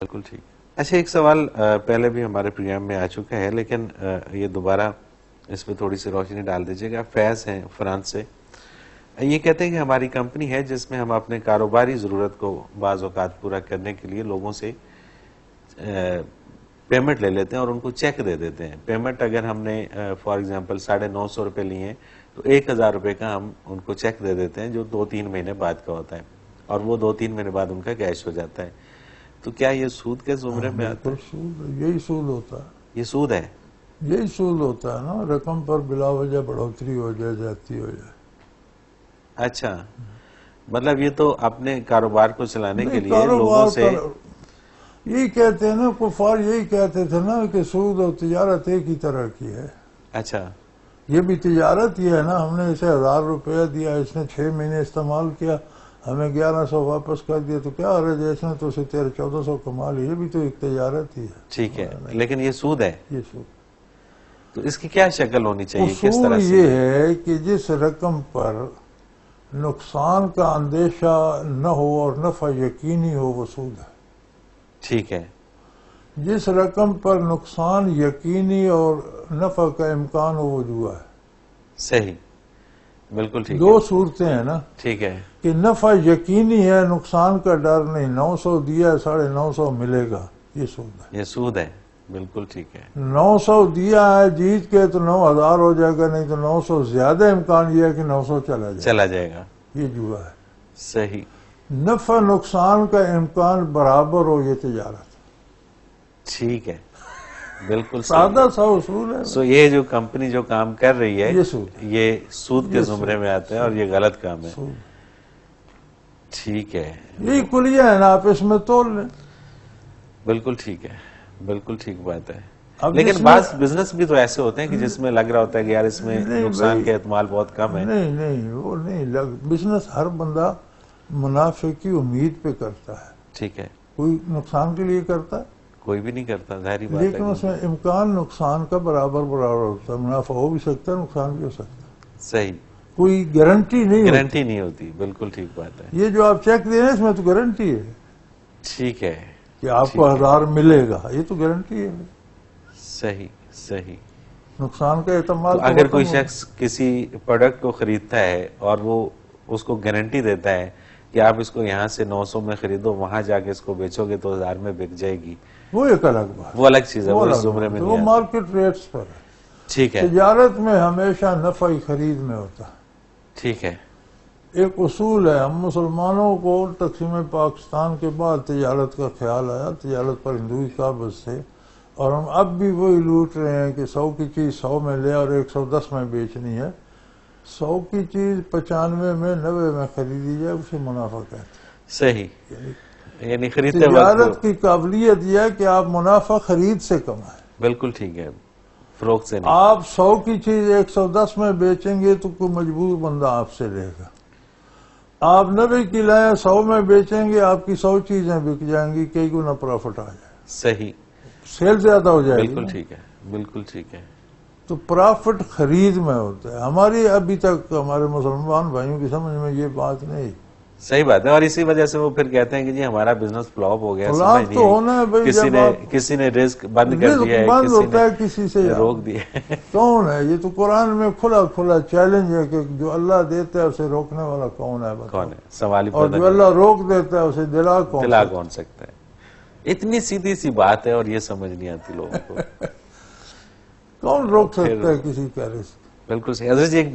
بالکل ٹھیک. اچھا ایک سوال پہلے بھی ہمارے پروگرام میں آ چکا ہے لیکن یہ دوبارہ اس پہ تھوڑی سی روشنی ڈال دیجیے گا. فیض ہیں فرانس سے, یہ کہتے ہیں کہ ہماری کمپنی ہے جس میں ہم اپنے کاروباری ضرورت کو بعض اوقات پورا کرنے کے لیے لوگوں سے پیمنٹ لے لیتے ہیں اور ان کو چیک دے دیتے ہیں. پیمنٹ اگر ہم نے فار ایگزامپل 950 روپے لیے ہیں تو 1000 روپے کا ہم ان کو چیک دے دیتے ہیں جو 2-3 مہینے بعد کا ہوتا ہے اور وہ 2-3 مہینے بعد ان کا کیش ہو جاتا ہے. تو کیا یہ سود کے زمرے میں آتا ہے؟ یہی سود ہوتا ہے. یہ سود ہے, یہی سود ہوتا ہے نا, رقم پر بلا وجہ بڑھوتری ہو جائے, زیادتی ہو جائے. اچھا مطلب یہ تو اپنے کاروبار کو چلانے کے لیے لوگوں سے یہی کہتے ہیں نا, کفار یہی کہتے تھے نا کہ سود اور تجارت ایک ہی طرح کی ہے. اچھا یہ بھی تجارت ہی ہے نا, ہم نے اسے 1000 روپیہ دیا, اس نے 6 مہینے استعمال کیا, ہمیں 1100 واپس کر دیا, تو کیا حرج ہے, اس نے تو اسے 1300-1400 کما لی. یہ بھی تو ایک تجارت ہی ہے. ٹھیک ہے لیکن یہ سود ہے. یہ سود تو اس کی کیا شکل ہونی چاہیے, کس اصول طرح سے؟ یہ ہے کہ جس رقم پر نقصان کا اندیشہ نہ ہو اور نفع یقینی ہو وہ سود ہے. ٹھیک ہے. جس رقم پر نقصان یقینی اور نفع کا امکان ہو وہ جوا ہے. صحیح, بالکل ٹھیک ہے. 2 صورتیں ہیں نا, ٹھیک ہے. کہ نفع یقینی ہے, نقصان کا ڈر نہیں, 900 دیا 950 ملے گا, یہ سود ہے. یہ سود ہے, بالکل ٹھیک ہے. 900 دیا ہے جیت کے تو 9000 ہو جائے گا, نہیں تو 900 زیادہ امکان یہ ہے کہ 900 چلا جائے گا. یہ جوا ہے. صحیح. نفع نقصان کا امکان برابر ہو, یہ تجارت. ٹھیک ہے, بالکل سادہ سا اصول ہے. سو یہ جو کمپنی جو کام کر رہی ہے یہ سود کے زمرے میں آتا ہے اور یہ غلط کام ہے. ٹھیک ہے, یہی کلیہ ہے نا, آپ اس میں تول لیں. بالکل ٹھیک ہے, بالکل ٹھیک بات ہے. لیکن بعض بزنس بھی تو ایسے ہوتے ہیں کہ جس میں لگ رہا ہوتا ہے کہ یار اس میں نقصان کے احتمال بہت کم ہے. نہیں وہ نہیں, بزنس ہر بندہ منافع کی امید پہ کرتا ہے. ٹھیک ہے. کوئی نقصان کے لیے کرتا ہے؟ کوئی بھی نہیں کرتا, ظاہری بات ہے. لیکن اس میں امکان نقصان کا برابر ہوتا ہے, منافع ہو بھی سکتا ہے, نقصان بھی ہو سکتا ہے. صحیح. کوئی گارنٹی نہیں ہوتی. بالکل ٹھیک بات ہے. یہ جو آپ چیک دے رہے ہیں اس میں تو گارنٹی ہے. ٹھیک ہے کہ آپ کو 1000 ملے گا, یہ تو گارنٹی ہے. صحیح. نقصان کا احتمال تو اگر کوئی شخص کسی پروڈکٹ کو خریدتا ہے اور وہ اس کو گارنٹی دیتا ہے کہ آپ اس کو یہاں سے 900 میں خریدو, وہاں جا کے اس کو بیچو گے تو 1000 میں بک جائے گی, وہ ایک الگ بات, وہ الگ چیز ہے, وہ اس زمرے میں نہیں وہ آتی. مارکیٹ ریٹس پر ہے. ٹھیک ہے. تجارت میں ہمیشہ نفع خرید میں ہوتا ہے. ٹھیک ہے. ایک اصول ہے, ہم مسلمانوں کو تقسیم پاکستان کے بعد تجارت کا خیال آیا, تجارت پر ہندوئی قابض تھے, اور ہم اب بھی وہی لوٹ رہے ہیں کہ 100 کی چیز 100 میں لے اور 110 میں بیچنی ہے. 100 کی چیز 95 میں 90 میں خریدی جائے, اسے منافع کہتے ہیں. صحیح. یعنی خریدتے تجارت کی قابلیت یہ ہے کہ آپ منافع خرید سے کمائیں. بالکل ٹھیک ہے, فروخت سے نہیں. آپ 100 کی چیز 110 میں بیچیں گے تو کوئی مجبور بندہ آپ سے لے گا. آپ 90 کی لائیں 100 میں بیچیں گے, آپ کی 100 چیزیں بک جائیں گی, کئی گنا پروفٹ آ جائے. صحیح. سیل زیادہ ہو جائے گی. بالکل ٹھیک ہے, بالکل ٹھیک ہے. تو پرافٹ خرید میں ہوتا ہے. ہماری ابھی تک ہمارے مسلمان بھائیوں کی سمجھ میں یہ بات نہیں. صحیح بات ہے, اور اسی وجہ سے وہ پھر کہتے ہیں کہ جی ہمارا بزنس فلاپ ہو گیا. فلاپ تو ہونا ہے بھائی, کسی نے رزق بند کر دیا ہے, بند ہوتا ہے کسی سے روک دیا. کون ہے یہ؟ تو قرآن میں کھلا چیلنج ہے کہ جو اللہ دیتا ہے اسے روکنے والا کون ہے؟ کون ہے سوال ہی, اور جو اللہ روک دیتا ہے اسے دلا کون سکتا ہے؟ اتنی سیدھی سی بات ہے اور یہ سمجھ نہیں آتی لوگوں کو. کون روک سکتا ہے کسی کا رزق؟ بالکل صحیح. حضرت جی ایک